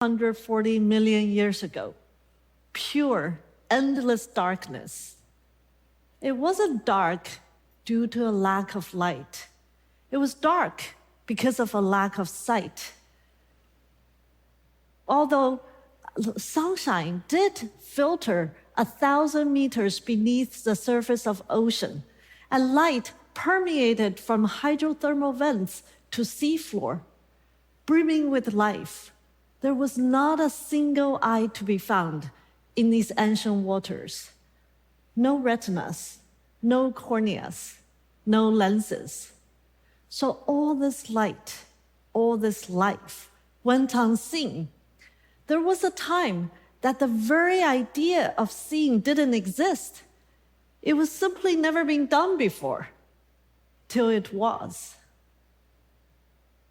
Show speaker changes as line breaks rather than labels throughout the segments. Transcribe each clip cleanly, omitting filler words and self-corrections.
140 million years ago. Pure, endless darkness. It wasn't dark due to a lack of light. It was dark because of a lack of sight. Although sunshine did filter 1,000 meters beneath the surface of ocean, and light permeated from hydrothermal vents to seafloor, brimming with life, there was not a single eye to be found in these ancient waters. No retinas, no corneas, no lenses. So all this light, all this life went unseen. There was a time that the very idea of seeing didn't exist. It was simply never been done before, till it was.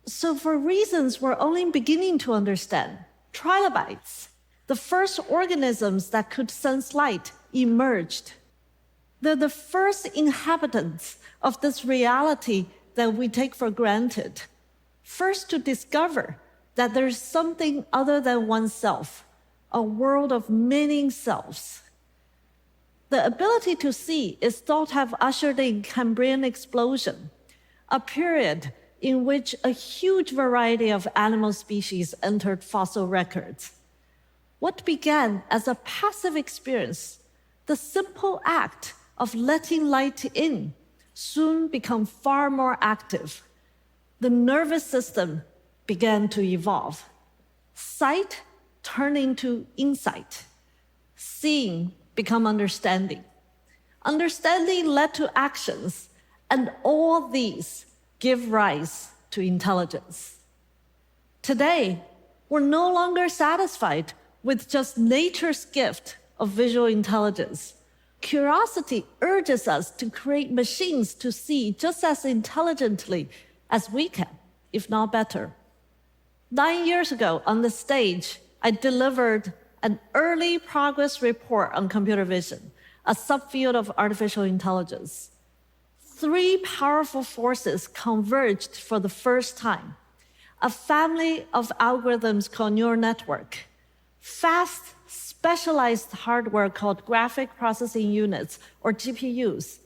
So for reasons we're only beginning to understand, trilobites, the first organisms that could sense light, emerged. They're the first inhabitants of this reality that we take for granted. First to discover that there's something other than oneself, a world of many selves. The ability to see is thought to have ushered in Cambrian explosion, a period in which a huge variety of animal species entered fossil records. What began as a passive experience, the simple act of letting light in, soon became far more active. The nervous system began to evolve. Sight turned into insight. Seeing became understanding. Understanding led to actions, and all these give rise to intelligence. Today, we're no longer satisfied with just nature's gift of visual intelligence. Curiosity urges us to create machines to see just as intelligently as we can, if not better. 9 years ago on the stage, I delivered an early progress report on computer vision, a subfield of artificial intelligence. 3 powerful forces converged for the first time. A family of algorithms called neural network, fast, specialized hardware called graphic processing units, or GPUs,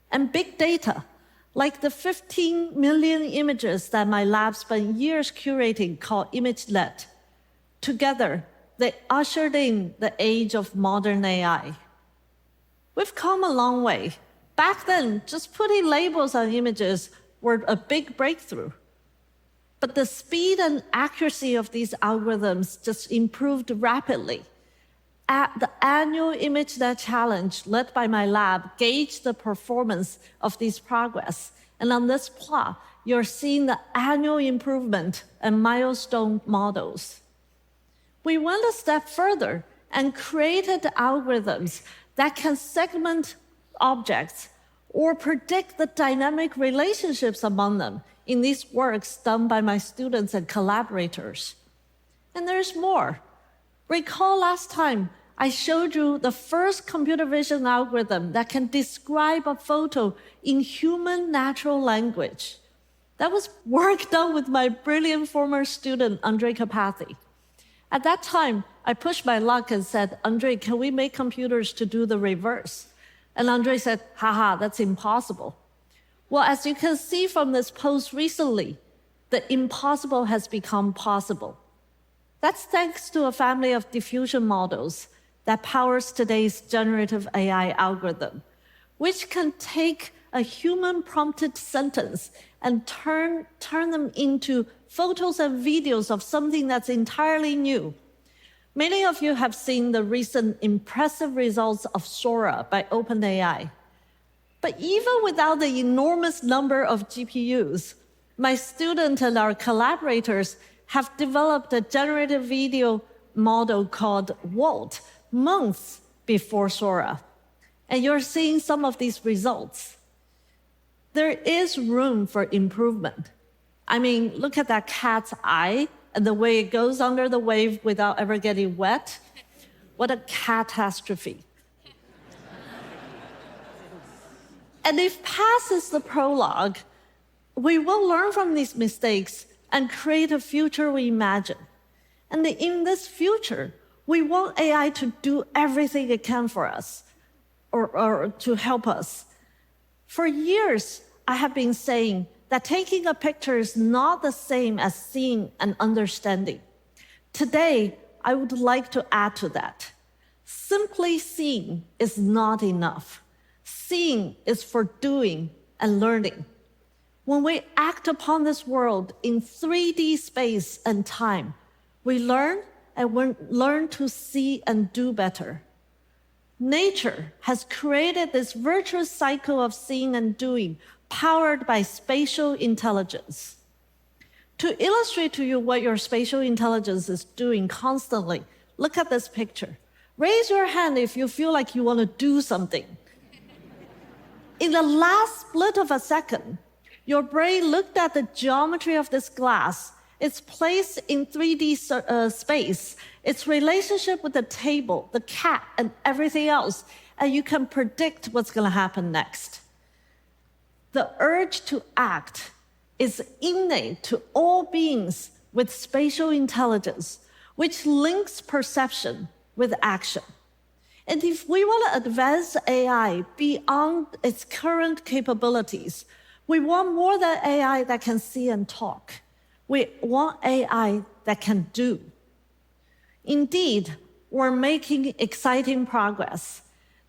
and big data, like the 15 million images that my lab spent years curating called ImageNet. Together, they ushered in the age of modern AI. We've come a long way. Back then, just putting labels on images were a big breakthrough. But the speed and accuracy of these algorithms just improved rapidly. At the annual ImageNet Challenge, led by my lab, gauged the performance of these progress. And on this plot, you're seeing the annual improvement and milestone models. We went a step further and created algorithms that can segment objects or predict the dynamic relationships among them in these works done by my students and collaborators. And there's more. Recall last time I showed you the first computer vision algorithm that can describe a photo in human natural language. That was work done with my brilliant former student, Andre Carpathy. At that time, I pushed my luck and said, Andre, can we make computers to do the reverse? And Andre said, haha, that's impossible. Well, as you can see from this post recently, the impossible has become possible. That's thanks to a family of diffusion models that powers today's generative AI algorithm, which can take a human-prompted sentence and turn them into photos and videos of something that's entirely new. Many of you have seen the recent impressive results of Sora by OpenAI. But even without the enormous number of GPUs, my student and our collaborators have developed a generative video model called Walt months before Sora. And you're seeing some of these results. There is room for improvement. I mean, look at that cat's eye and the way it goes under the wave without ever getting wet. What a catastrophe. And if past is the prologue, we will learn from these mistakes and create a future we imagine. And in this future, we want AI to do everything it can for us or to help us. For years, I have been saying that taking a picture is not the same as seeing and understanding. Today, I would like to add to that. Simply seeing is not enough. Seeing is for doing and learning. When we act upon this world in 3D space and time, we learn and we learn to see and do better. Nature has created this virtuous cycle of seeing and doing, powered by spatial intelligence. To illustrate to you what your spatial intelligence is doing constantly, look at this picture. Raise your hand if you feel like you want to do something. In the last split of a second, your brain looked at the geometry of this glass, its place in 3D space, its relationship with the table, the cat, and everything else, and you can predict what's going to happen next. The urge to act is innate to all beings with spatial intelligence, which links perception with action. And if we want to advance AI beyond its current capabilities, we want more than AI that can see and talk. We want AI that can do. Indeed, we're making exciting progress.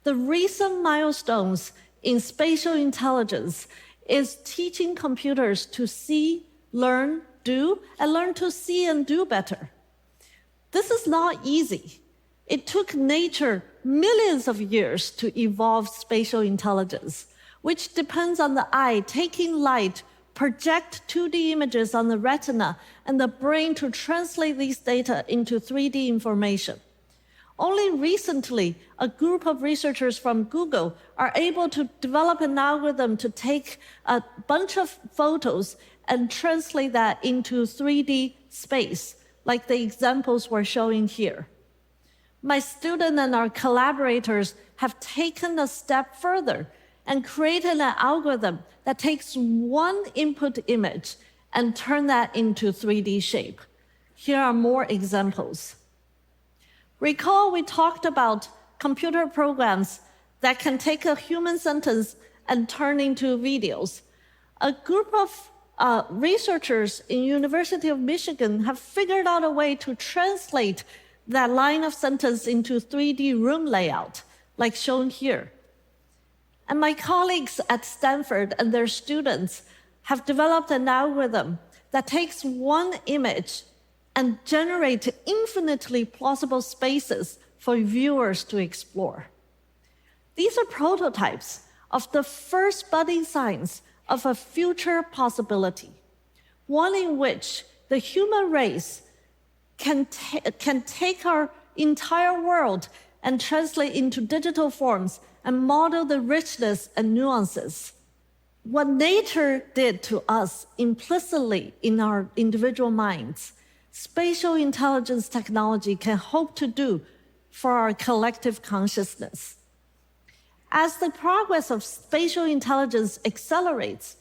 The recent milestones in spatial intelligence is teaching computers to see, learn, do, and learn to see and do better. This is not easy. It took nature millions of years to evolve spatial intelligence, which depends on the eye taking light, project 2D images on the retina, and the brain to translate these data into 3D information. Only recently, a group of researchers from Google are able to develop an algorithm to take a bunch of photos and translate that into 3D space, like the examples we're showing here. My student and our collaborators have taken a step further and created an algorithm that takes one input image and turn that into 3D shape. Here are more examples. Recall we talked about computer programs that can take a human sentence and turn into videos. A group of researchers in University of Michigan have figured out a way to translate that line of sentence into 3D room layout, like shown here. And my colleagues at Stanford and their students have developed an algorithm that takes one image and generates infinitely plausible spaces for viewers to explore. These are prototypes of the first budding signs of a future possibility, one in which the human race can take our entire world and translate into digital forms and model the richness and nuances. What nature did to us implicitly in our individual minds, spatial intelligence technology can hope to do for our collective consciousness. As the progress of spatial intelligence accelerates,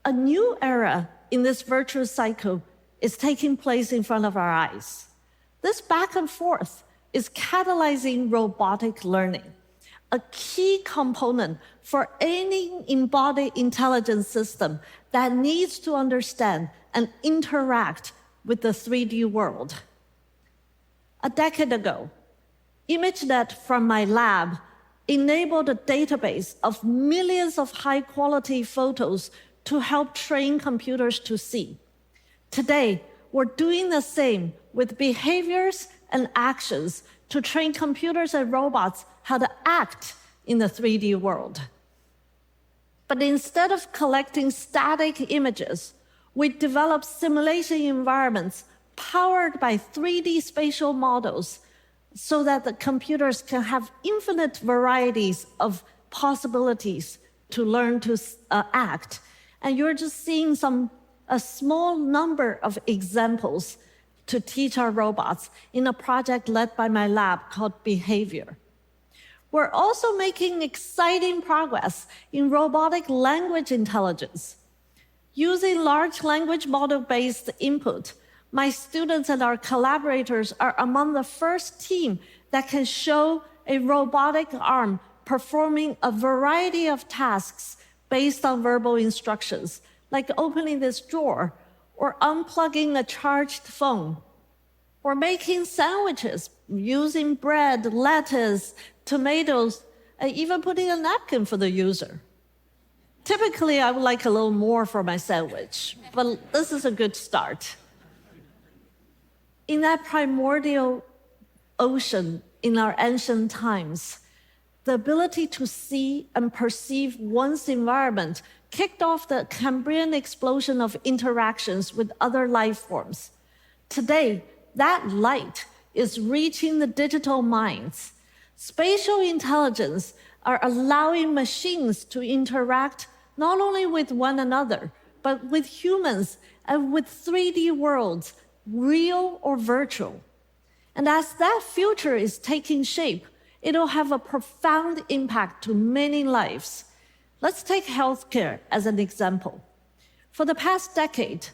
a new era in this virtuous cycle is taking place in front of our eyes. This back and forth is catalyzing robotic learning, a key component for any embodied intelligence system that needs to understand and interact with the 3D world. A decade ago, ImageNet from my lab enabled a database of millions of high-quality photos to help train computers to see. Today, we're doing the same with behaviors and actions to train computers and robots how to act in the 3D world. But instead of collecting static images, we develop simulation environments powered by 3D spatial models so that the computers can have infinite varieties of possibilities to learn to act. And you're just seeing a small number of examples to teach our robots in a project led by my lab called Behavior. We're also making exciting progress in robotic language intelligence. Using large language model-based input, My students and our collaborators are among the first team that can show a robotic arm performing a variety of tasks based on verbal instructions, like opening this drawer, or unplugging a charged phone, or making sandwiches using bread, lettuce, tomatoes, and even putting a napkin for the user. Typically, I would like a little more for my sandwich, but this is a good start. In that primordial ocean in our ancient times, the ability to see and perceive one's environment kicked off the Cambrian explosion of interactions with other life forms. Today, that light is reaching the digital minds. Spatial intelligence are allowing machines to interact not only with one another, but with humans and with 3D worlds, real or virtual. And as that future is taking shape, it'll have a profound impact to many lives. Let's take healthcare as an example. For the past decade,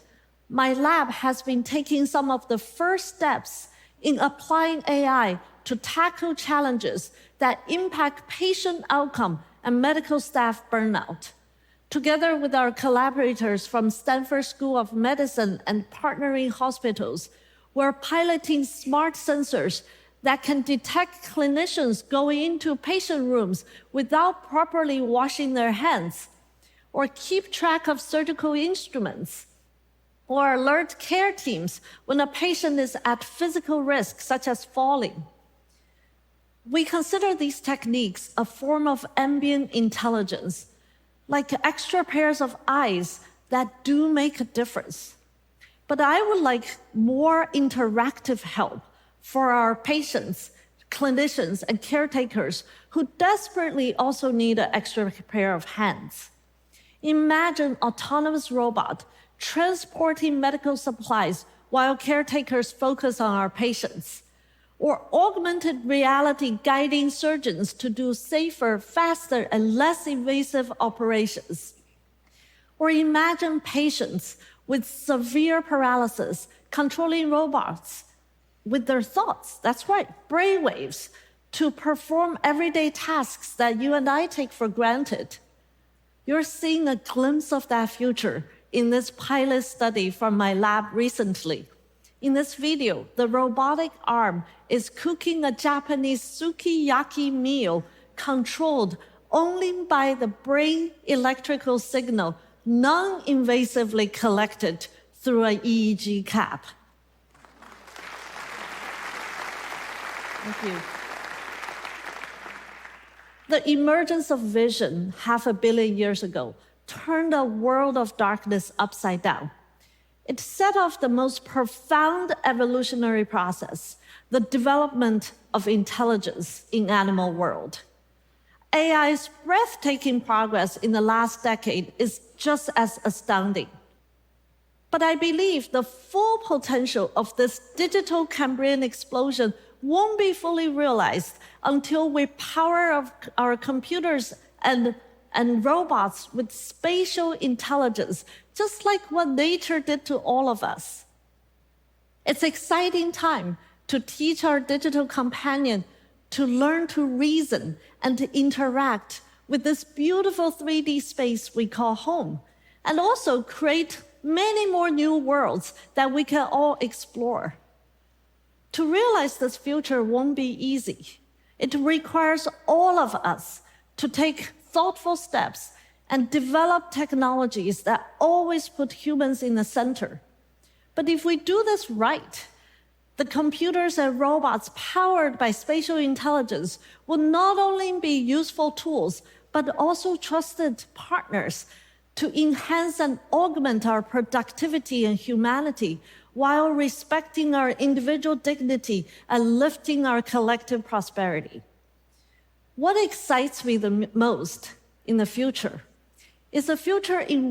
my lab has been taking some of the first steps in applying AI to tackle challenges that impact patient outcome and medical staff burnout. Together with our collaborators from Stanford School of Medicine and partnering hospitals, we're piloting smart sensors that can detect clinicians going into patient rooms without properly washing their hands, or keep track of surgical instruments, or alert care teams when a patient is at physical risk, such as falling. We consider these techniques a form of ambient intelligence, like extra pairs of eyes that do make a difference. But I would like more interactive help for our patients, clinicians, and caretakers who desperately also need an extra pair of hands. Imagine autonomous robot transporting medical supplies while caretakers focus on our patients, or augmented reality guiding surgeons to do safer, faster, and less invasive operations. Or imagine patients with severe paralysis controlling robots with their thoughts, that's right, brainwaves, to perform everyday tasks that you and I take for granted. You're seeing a glimpse of that future in this pilot study from my lab recently. In this video, the robotic arm is cooking a Japanese sukiyaki meal controlled only by the brain electrical signal non-invasively collected through an EEG cap. Thank you. The emergence of vision 500 million years ago turned a world of darkness upside down. It set off the most profound evolutionary process, the development of intelligence in animal world. AI's breathtaking progress in the last decade is just as astounding. But I believe the full potential of this digital Cambrian explosion won't be fully realized until we power our computers and robots with spatial intelligence, just like what nature did to all of us. It's an exciting time to teach our digital companion to learn to reason and to interact with this beautiful 3D space we call home, and also create many more new worlds that we can all explore. To realize this future won't be easy. It requires all of us to take thoughtful steps and develop technologies that always put humans in the center. But if we do this right, the computers and robots powered by spatial intelligence will not only be useful tools, but also trusted partners to enhance and augment our productivity and humanity while respecting our individual dignity and lifting our collective prosperity. What excites me the most in the future is a future in